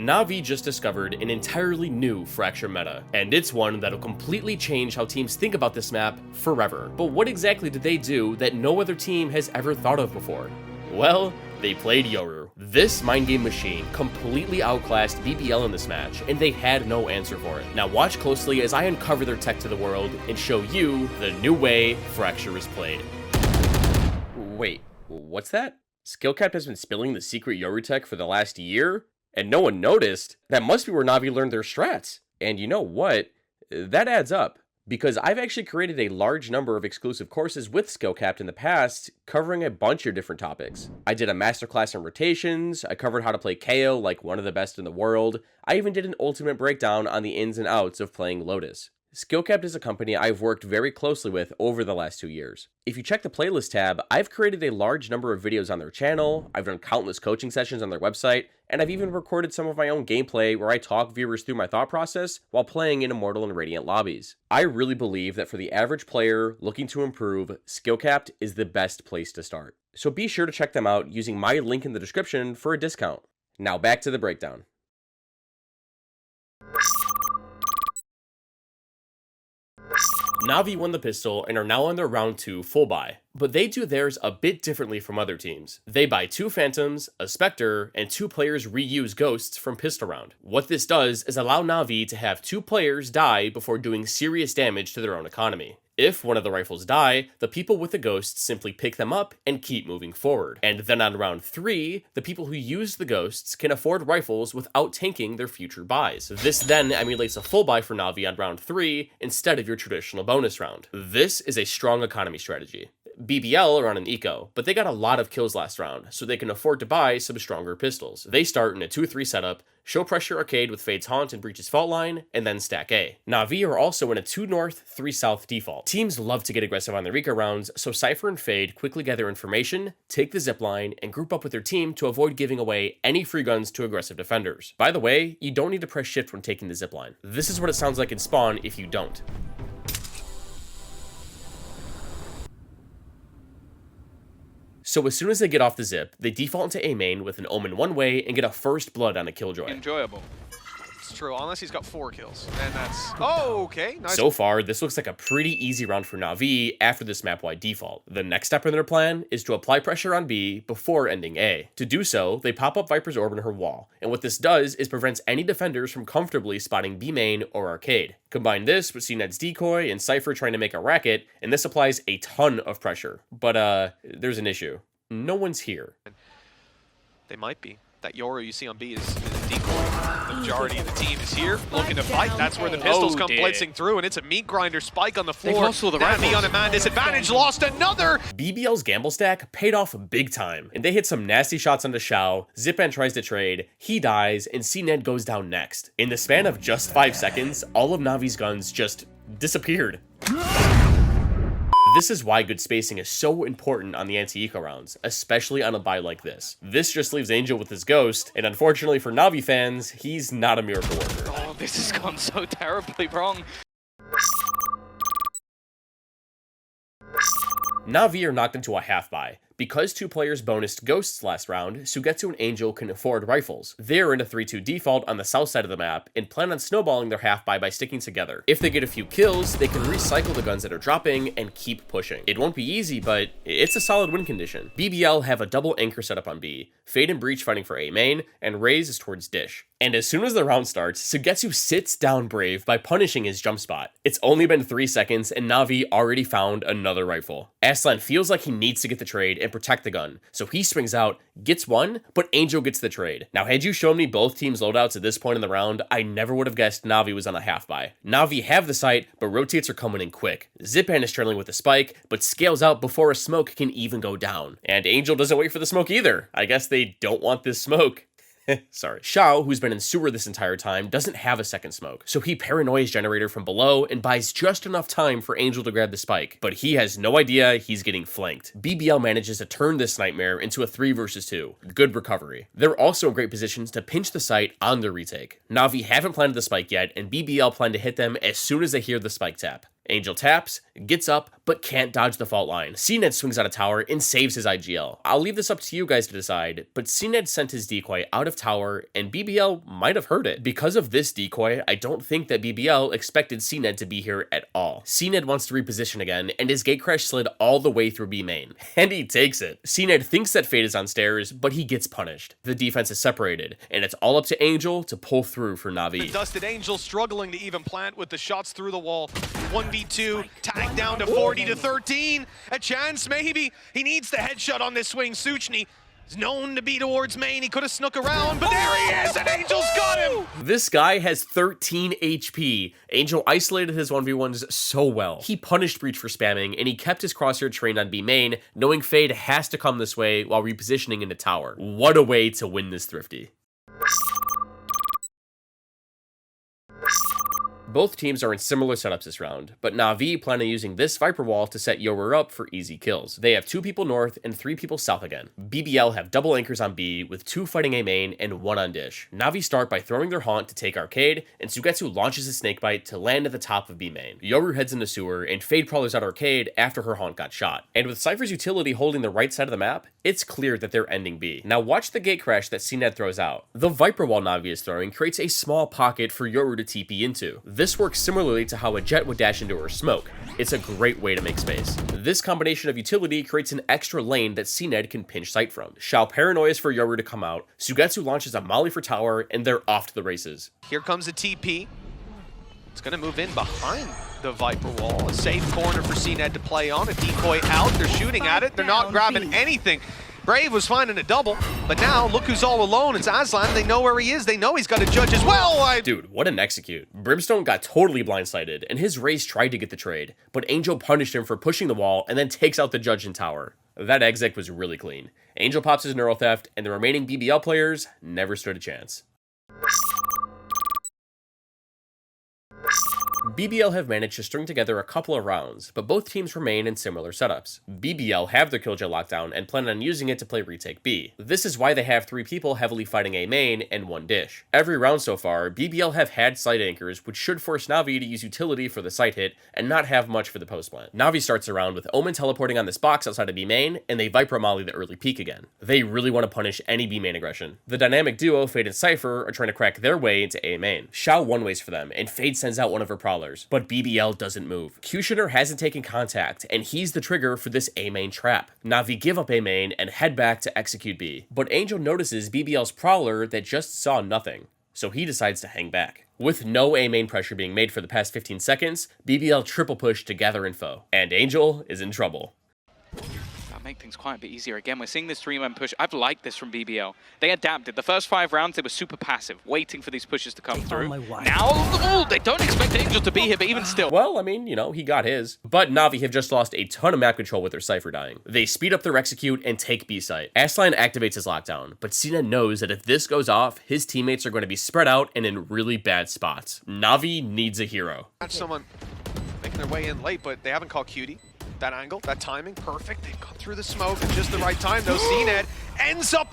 NAVI just discovered an entirely new Fracture meta, and it's one that'll completely change how teams think about this map forever. But what exactly did they do that no other team has ever thought of before? Well, they played Yoru. This mind game machine completely outclassed BBL in this match, and they had no answer for it. Now watch closely as I uncover their tech to the world and show you the new way Fracture is played. Wait, what's that? Skillcapped has been spilling the secret Yoru tech for the last year? And no one noticed? That must be where NAVI learned their strats. And you know what? That adds up. Because I've actually created a large number of exclusive courses with Skillcapped in the past, covering a bunch of different topics. I did a masterclass in rotations, I covered how to play KO like one of the best in the world, I even did an ultimate breakdown on the ins and outs of playing Lotus. Skillcapped is a company I've worked very closely with over the last 2 years. If you check the playlist tab, I've created a large number of videos on their channel, I've done countless coaching sessions on their website, and I've even recorded some of my own gameplay where I talk viewers through my thought process while playing in Immortal and Radiant lobbies. I really believe that for the average player looking to improve, Skillcapped is the best place to start. So be sure to check them out using my link in the description for a discount. Now back to the breakdown. NAVI won the pistol and are now on their round 2 full buy, but they do theirs a bit differently from other teams. They buy 2 Phantoms, a Spectre, and 2 players reuse Ghosts from pistol round. What this does is allow NAVI to have 2 players die before doing serious damage to their own economy. If one of the rifles die, the people with the Ghosts simply pick them up and keep moving forward. And then on round 3, the people who use the Ghosts can afford rifles without tanking their future buys. This then emulates a full buy for NAVI on round 3 instead of your traditional bonus round. This is a strong economy strategy. BBL are on an eco, but they got a lot of kills last round, so they can afford to buy some stronger pistols. They start in a 2-3 setup, show pressure arcade with Fade's Haunt and Breach's Fault Line, and then stack A. NAVI are also in a 2 north, 3 south default. Teams love to get aggressive on their eco rounds, so Cypher and Fade quickly gather information, take the zipline, and group up with their team to avoid giving away any free guns to aggressive defenders. By the way, you don't need to press shift when taking the zipline. This is what it sounds like in spawn if you don't. So as soon as they get off the zip, they default into A main with an Omen one way and get a first blood on a Killjoy. Enjoyable. It's true, unless he's got 4 kills. And that's... Oh, okay. Nice. So far, this looks like a pretty easy round for NAVI after this map-wide default. The next step in their plan is to apply pressure on B before ending A. To do so, they pop up Viper's Orb in her wall, and what this does is prevents any defenders from comfortably spotting B main or arcade. Combine this with CNED's decoy and Cypher trying to make a racket, and this applies a ton of pressure. But there's an issue. No one's here. They might be. That Yoru you see on B is a decoy. The majority of the team is here, looking to fight. That's where the pistols come blitzing through, and it's a meat grinder spike on the floor. NAVI on a man disadvantage, lost another! BBL's gamble stack paid off big time, and they hit some nasty shots onto Xiao, Zipan tries to trade, he dies, and CNED goes down next. In the span of just 5 seconds, all of NAVI's guns just disappeared. This is why good spacing is so important on the anti-eco rounds, especially on a buy like this. This just leaves Angel with his Ghost, and unfortunately for NAVI fans, he's not a miracle worker. Oh, this has gone so terribly wrong. NAVI are knocked into a half buy. Because 2 players bonused Ghosts last round, Sugetsu and Angel can afford rifles. They're in a 3-2 default on the south side of the map and plan on snowballing their half buy by sticking together. If they get a few kills, they can recycle the guns that are dropping and keep pushing. It won't be easy, but it's a solid win condition. BBL have a double anchor setup on B, Fade and Breach fighting for A main, and Raze is towards Dish. And as soon as the round starts, Sugetsu sits down Brave by punishing his jump spot. It's only been 3 seconds and NAVI already found another rifle. Aslan feels like he needs to get the trade and protect the gun, so he swings out, gets one, but Angel gets the trade. Now had you shown me both teams' loadouts at this point in the round, I never would have guessed NAVI was on a half buy. NAVI have the site, but rotates are coming in quick. Zipan is trailing with a spike, but scales out before a smoke can even go down. And Angel doesn't wait for the smoke either. I guess they don't want this smoke. Sorry. Xiao, who's been in sewer this entire time, doesn't have a second smoke, so he paranoias generator from below and buys just enough time for Angel to grab the spike, but he has no idea he's getting flanked. BBL manages to turn this nightmare into a 3 versus 2. Good recovery. They're also in great positions to pinch the site on the retake. NAVI haven't planted the spike yet, and BBL plan to hit them as soon as they hear the spike tap. Angel taps, gets up, but can't dodge the fault line. CNED swings out of tower and saves his IGL. I'll leave this up to you guys to decide, but CNED sent his decoy out of tower, and BBL might have heard it. Because of this decoy, I don't think that BBL expected CNED to be here at all. CNED wants to reposition again, and his gatecrash slid all the way through B main. And he takes it. CNED thinks that Fade is on stairs, but he gets punished. The defense is separated, and it's all up to Angel to pull through for NAVI. The Dusted Angel struggling to even plant with the shots through the wall. 1v2, tagged down to 40 to 13. A chance maybe. He needs the headshot on this swing. Suchny is known to be towards main. He could have snuck around, but there he is, and Angel's got him! This guy has 13 HP. Angel isolated his 1v1s so well. He punished Breach for spamming, and he kept his crosshair trained on B main, knowing Fade has to come this way while repositioning into tower. What a way to win this Thrifty. Both teams are in similar setups this round, but NAVI plan on using this Viper wall to set Yoru up for easy kills. They have 2 people north and 3 people south again. BBL have double anchors on B with 2 fighting A main and 1 on dish. NAVI start by throwing their haunt to take arcade, and Sugetsu launches a snakebite to land at the top of B main. Yoru heads into sewer, and Fade prowlers out arcade after her haunt got shot. And with Cypher's utility holding the right side of the map, it's clear that they're ending B. Now watch the gate crash that CNED throws out. The Viper wall NAVI is throwing creates a small pocket for Yoru to TP into. This works similarly to how a Jet would dash into her smoke. It's a great way to make space. This combination of utility creates an extra lane that CNED can pinch sight from. Shao paranoias for Yoru to come out, Sugetsu launches a molly for tower, and they're off to the races. Here comes a TP. It's going to move in behind the Viper wall. A safe corner for CNED to play on. A decoy out. They're shooting at it. They're not grabbing anything. Brave was finding a double, but now look who's all alone. It's Aslan. They know where he is. They know he's got a judge as well. Dude, what an execute. Brimstone got totally blindsided, and his Raze tried to get the trade, but Angel punished him for pushing the wall and then takes out the judge in tower. That exec was really clean. Angel pops his Neuro Theft, and the remaining BBL players never stood a chance. BBL have managed to string together a couple of rounds, but both teams remain in similar setups. BBL have their Killjoy lockdown and plan on using it to play retake B. This is why they have 3 people heavily fighting A main and 1 dish. Every round so far, BBL have had site anchors, which should force NAVI to use utility for the site hit and not have much for the post plant. NAVI starts the round with Omen teleporting on this box outside of B main, and they Viper molly the early peak again. They really want to punish any B main aggression. The dynamic duo, Fade and Cypher, are trying to crack their way into A main. Shao one-ways for them, and Fade sends out one of her prowlers, but BBL doesn't move. Cushioner hasn't taken contact, and he's the trigger for this A main trap. NAVI give up A main and head back to execute B, but Angel notices BBL's prowler that just saw nothing, so he decides to hang back. With no A main pressure being made for the past 15 seconds, BBL triple push to gather info, and Angel is in trouble. Make things quite a bit easier. Again, we're seeing this 3-man push. I've liked this from BBL. They adapted. The first 5 rounds, they were super passive, waiting for these pushes to come through. Now, they don't expect Angel to be here, but even still. Well, I mean, you know, he got his. But NAVI have just lost a ton of map control with their Cypher dying. They speed up their execute and take B site. Aslan activates his lockdown, but CNED knows that if this goes off, his teammates are going to be spread out and in really bad spots. NAVI needs a hero. That's someone making their way in late, but they haven't called Cutie. That angle, that timing, perfect. They got through the smoke at just the right time, though. CNED ends up,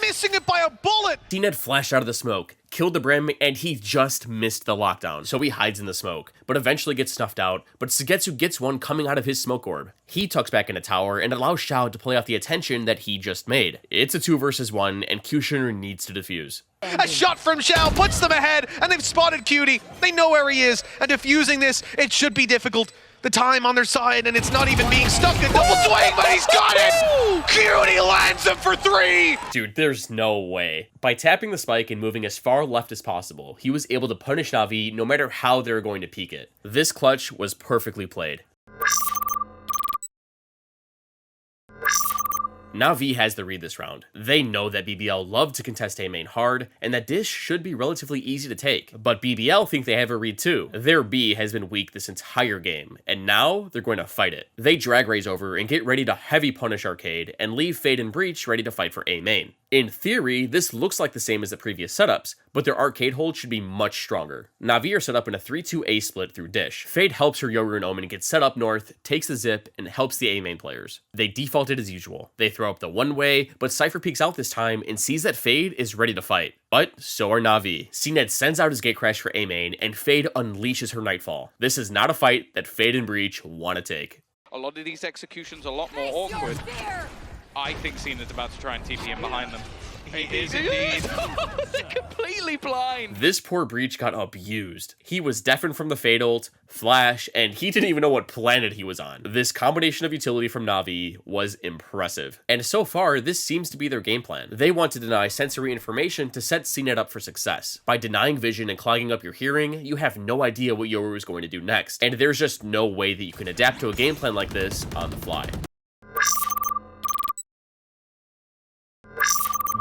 missing it by a bullet! CNED flashed out of the smoke, killed the Brim, and he just missed the lockdown, so he hides in the smoke, but eventually gets snuffed out, but Sugetsu gets one coming out of his smoke orb. He tucks back into tower and allows Shao to play off the attention that he just made. It's a 2 versus 1, and Cushioner needs to defuse. A shot from Shao puts them ahead, and they've spotted Cutie. They know where he is, and defusing this, it should be difficult. The time on their side, and it's not even being stuck. A double swing, but he's got it! Cutie lands him for 3! Dude, there's no way. By tapping the spike and moving as far left as possible, he was able to punish NAVI no matter how they were going to peek it. This clutch was perfectly played. NAVI has the read this round. They know that BBL love to contest A main hard, and that dish should be relatively easy to take. But BBL think they have a read too. Their B has been weak this entire game, and now they're going to fight it. They drag Raze over and get ready to heavy punish arcade, and leave Fade and Breach ready to fight for A main. In theory, this looks like the same as the previous setups, but their arcade hold should be much stronger. NAVI are set up in a 3-2 A split through dish. Fade helps her Yoru and Omen get set up north, takes the zip, and helps the A main players. They defaulted as usual. They throw throw up the one way, but Cypher peeks out this time and sees that Fade is ready to fight. But so are NAVI. CNED sends out his Gatecrash for A main, and Fade unleashes her Nightfall. This is not a fight that Fade and Breach want to take. A lot of these executions are a lot more awkward. I think CNED's about to try and TP in behind them. He is indeed. Completely blind. This poor Breach got abused. He was deafened from the Fade ult, Flash, and he didn't even know what planet he was on. This combination of utility from NAVI was impressive. And so far, this seems to be their game plan. They want to deny sensory information to set CNED up for success. By denying vision and clogging up your hearing, you have no idea what Yoru is going to do next. And there's just no way that you can adapt to a game plan like this on the fly.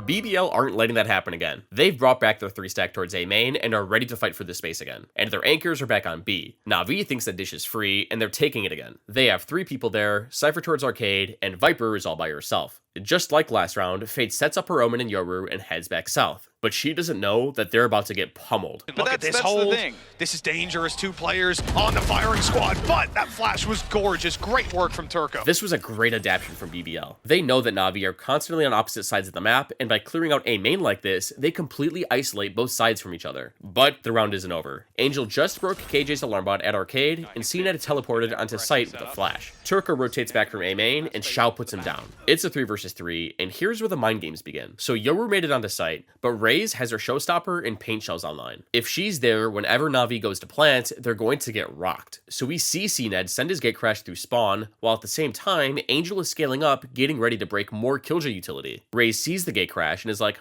BBL aren't letting that happen again. They've brought back their 3-stack towards A main and are ready to fight for this space again. And their anchors are back on B. NAVI thinks that Dish is free, and they're taking it again. They have 3 people there, Cypher towards Arcade, and Viper is all by herself. Just like last round, Fade sets up her Omen and Yoru and heads back south. But she doesn't know that they're about to get pummeled. But look at this hold. This is dangerous. 2 players on the firing squad, but that flash was gorgeous. Great work from Turco. This was a great adaptation from BBL. They know that NAVI are constantly on opposite sides of the map, and by clearing out A main like this, they completely isolate both sides from each other. But the round isn't over. Angel just broke KJ's alarm bot at Arcade, and CNED teleported onto site with a flash. Turco rotates back from A main, and Xiao puts him down. It's a 3 versus 3, and here's where the mind games begin. So Yoru made it onto site, but Raze has her showstopper and paint shells online. If she's there whenever NAVI goes to plant, they're going to get rocked. So we see CNED send his Gatecrash through spawn, while at the same time, Angel is scaling up, getting ready to break more Killjoy utility. Raze sees the Gatecrash and is like,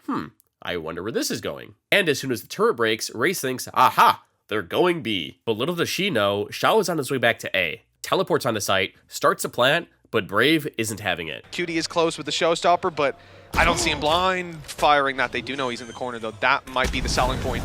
I wonder where this is going. And as soon as the turret breaks, Raze thinks, aha, they're going B. But little does she know, Xiao is on his way back to A. Teleports onto site, starts a plant, but Brave isn't having it. Cutie is close with the showstopper, but I don't see him blind firing that. They do know he's in the corner, though. That might be the selling point.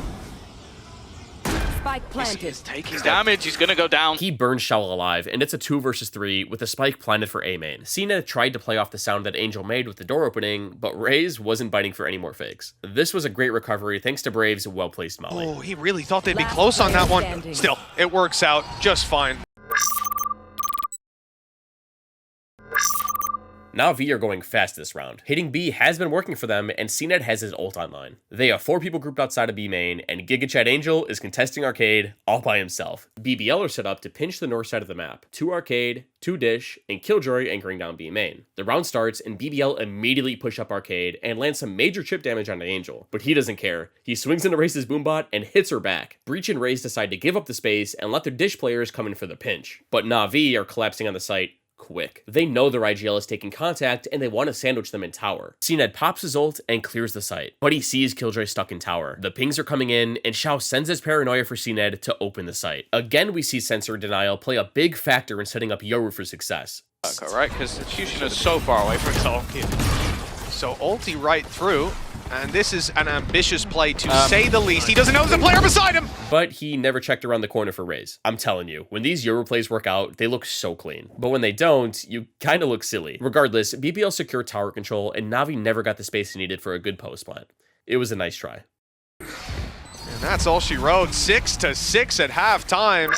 Spike planted. He's taking damage. He's gonna go down. He burns Xiao alive, and it's a 2 versus 3 with a spike planted for A main. CNED tried to play off the sound that Angel made with the door opening, but Raze wasn't biting for any more fakes. This was a great recovery thanks to Brave's well-placed molly. Oh, he really thought they'd be close on that one. Still, it works out just fine. NAVI are going fast this round. Hitting B has been working for them, and CNED has his ult online. They have 4 people grouped outside of B main, and GigaChat Angel is contesting Arcade all by himself. BBL are set up to pinch the north side of the map. 2 Arcade, 2 Dish, and Killjoy anchoring down B main. The round starts, and BBL immediately push up Arcade and land some major chip damage onto Angel. But he doesn't care. He swings into Raze's boombot and hits her back. Breach and Raze decide to give up the space and let their Dish players come in for the pinch. But NAVI are collapsing on the site quick. They know their IGL is taking contact and they want to sandwich them in tower. CNED pops his ult and clears the site, but he sees Killjoy stuck in tower. The pings are coming in and Xiao sends his paranoia for CNED to open the site. Again, we see sensor denial play a big factor in setting up Yoru for success. Okay, right, because the Fusion is so far away from itself. So ulti right through, and this is an ambitious play to say the least. He doesn't know there's a player beside him! But he never checked around the corner for Raze. I'm telling you, when these Yoru plays work out, they look so clean. But when they don't, you kinda look silly. Regardless, BBL secured tower control, and NAVI never got the space he needed for a good post plant. It was a nice try. And that's all she wrote. 6-6 at halftime.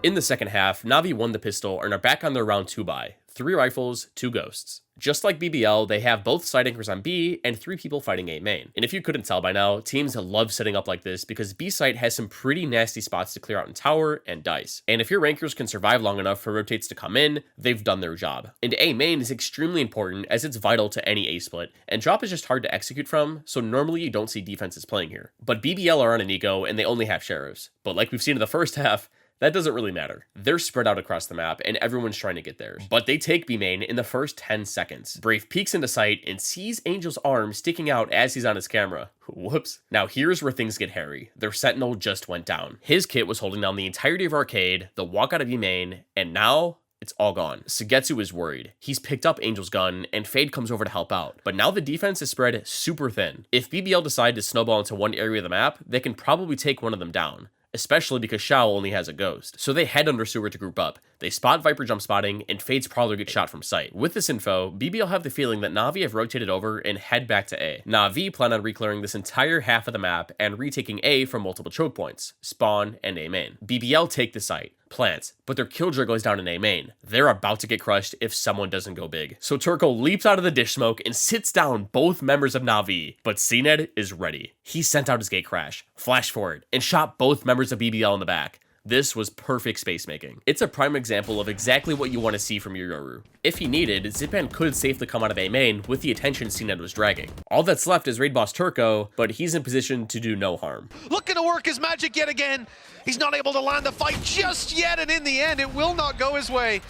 In the second half, NAVI won the pistol and are back on their round 2 buy. 3 rifles, 2 ghosts. Just like BBL, they have both side anchors on B and 3 people fighting A main. And if you couldn't tell by now, teams love setting up like this because B site has some pretty nasty spots to clear out in tower and dice. And if your rankers can survive long enough for rotates to come in, they've done their job. And A main is extremely important as it's vital to any A split, and drop is just hard to execute from, so normally you don't see defenses playing here. But BBL are on an eco and they only have sheriffs. But like we've seen in the first half, that doesn't really matter. They're spread out across the map and everyone's trying to get theirs. But they take B main in the first 10 seconds. Brave peeks into sight and sees Angel's arm sticking out as he's on his camera. Whoops. Now here's where things get hairy. Their Sentinel just went down. His kit was holding down the entirety of Arcade, the walk out of B main, and now it's all gone. Sugetsu is worried. He's picked up Angel's gun, and Fade comes over to help out. But now the defense is spread super thin. If BBL decide to snowball into one area of the map, they can probably take one of them down, especially because Xiao only has a ghost. So they head under sewer to group up. They spot Viper jump spotting, and Fade's Prowler gets shot from sight. With this info, BBL have the feeling that NAVI have rotated over and head back to A. NAVI plan on reclearing this entire half of the map and retaking A from multiple choke points, spawn, and A main. BBL take the site, plant, but their killjoy goes down in A main. They're about to get crushed if someone doesn't go big. So Turco leaps out of the dish smoke and sits down both members of NAVI, but CNED is ready. He sent out his gate crash, flashed forward, and shot both members of BBL in the back. This was perfect space making. It's a prime example of exactly what you want to see from your Yoru. If he needed, Zipan could safely come out of A main with the attention CNED was dragging. All that's left is raid boss Turco, but he's in position to do no harm. Looking to work his magic yet again. He's not able to land the fight just yet, and in the end, it will not go his way.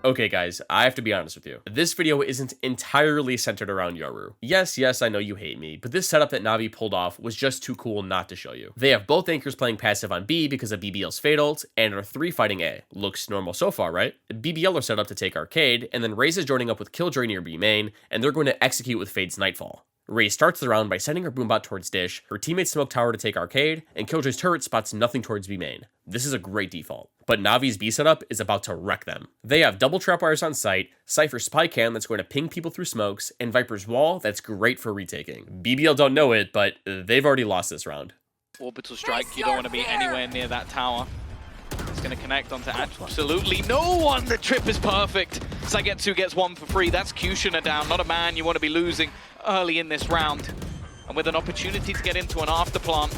Okay guys, I have to be honest with you. This video isn't entirely centered around Yoru. Yes, I know you hate me, but this setup that NAVI pulled off was just too cool not to show you. They have both anchors playing passive on B because of BBL's Fade ult, and are 3 fighting A. Looks normal so far, right? BBL are set up to take Arcade, and then Raze is joining up with Killjoy near B main, and they're going to execute with Fade's Nightfall. Raze starts the round by sending her boombot towards Dish, her teammates smoke tower to take Arcade, and Killjoy's turret spots nothing towards B main. This is a great default. But Navi's B setup is about to wreck them. They have double trapwires on site, Cypher's spy cam that's going to ping people through smokes, and Viper's wall that's great for retaking. BBL don't know it, but they've already lost this round. Orbital strike, you don't want to be anywhere near that tower. It's going to connect onto absolutely no one. The trip is perfect. Saigetsu gets 1 for free. That's Kushina down. Not a man you want to be losing early in this round. And with an opportunity to get into an afterplant,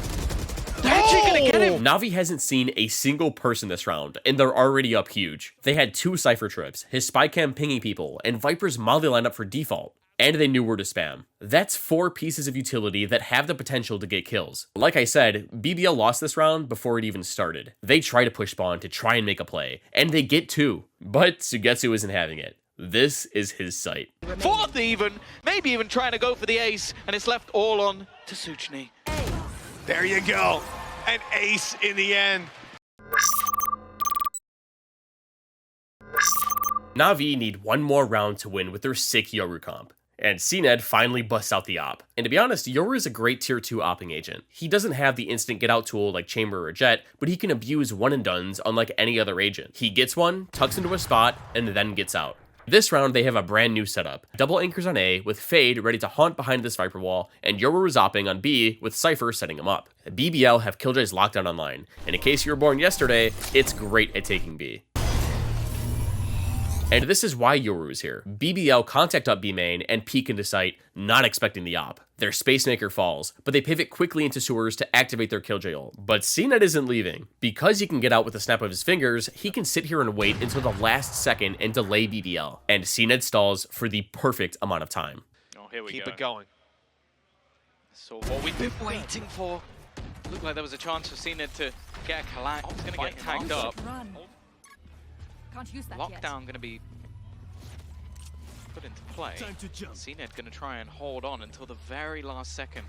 they're actually going to get him. NAVI hasn't seen a single person this round, and they're already up huge. They had 2 Cypher trips, his spy cam pinging people, and Viper's Molly lineup for default. And they knew where to spam. That's 4 pieces of utility that have the potential to get kills. Like I said, BBL lost this round before it even started. They try to push spawn to try and make a play, and they get 2. But Sugetsu isn't having it. This is his site. 4th even, maybe even trying to go for the ace, and it's left all on to Suchny. There you go. An ace in the end. NAVI need 1 more round to win with their sick Yoru comp. And CNED finally busts out the op. And to be honest, Yoru is a great tier 2 opping agent. He doesn't have the instant get out tool like Chamber or Jet, but he can abuse one and dones unlike any other agent. He gets one, tucks into a spot, and then gets out. This round, they have a brand new setup. Double anchors on A, with Fade ready to haunt behind this Viper wall, and Yoru is opping on B, with Cypher setting him up. BBL have Killjoy's lockdown online, and in case you were born yesterday, it's great at taking B. And this is why Yoru is here. BBL contact up B main and peek into sight, not expecting the op. Their Spacemaker falls, but they pivot quickly into sewers to activate their Killjoy ult. But CNED isn't leaving. Because he can get out with a snap of his fingers, he can sit here and wait until the last second and delay BBL. And CNED stalls for the perfect amount of time. Oh, here we go. Keep it going. So what we've been waiting for. Looked like there was a chance for CNED to get a collapse. He's going to get tagged up. Can't use that Lockdown going to be put into play. CNED going to try and hold on until the very last second.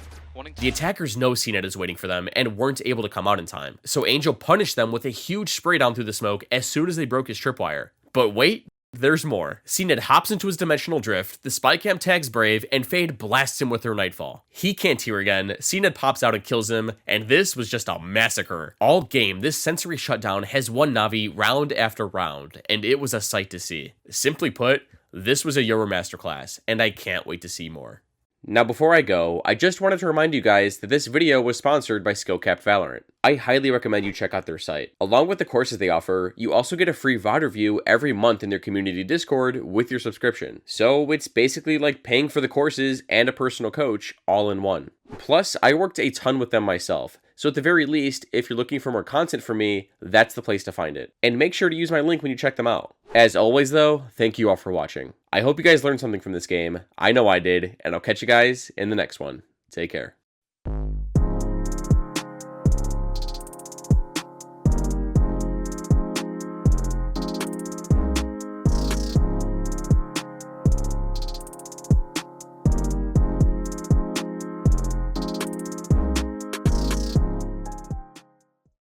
The attackers know CNED is waiting for them and weren't able to come out in time. So Angel punished them with a huge spray down through the smoke as soon as they broke his tripwire. But wait, there's more. CNED hops into his dimensional drift, the spy cam tags Brave, and Fade blasts him with her Nightfall. He can't hear again, CNED pops out and kills him, and this was just a massacre. All game, this sensory shutdown has won NAVI round after round, and it was a sight to see. Simply put, this was a Yoru masterclass, and I can't wait to see more. Now before I go, I just wanted to remind you guys that this video was sponsored by Skillcapped Valorant. I highly recommend you check out their site. Along with the courses they offer, you also get a free VOD review every month in their community Discord with your subscription. So it's basically like paying for the courses and a personal coach all in one. Plus, I worked a ton with them myself. So at the very least, if you're looking for more content from me, that's the place to find it. And make sure to use my link when you check them out. As always though, thank you all for watching. I hope you guys learned something from this game. I know I did, and I'll catch you guys in the next one. Take care.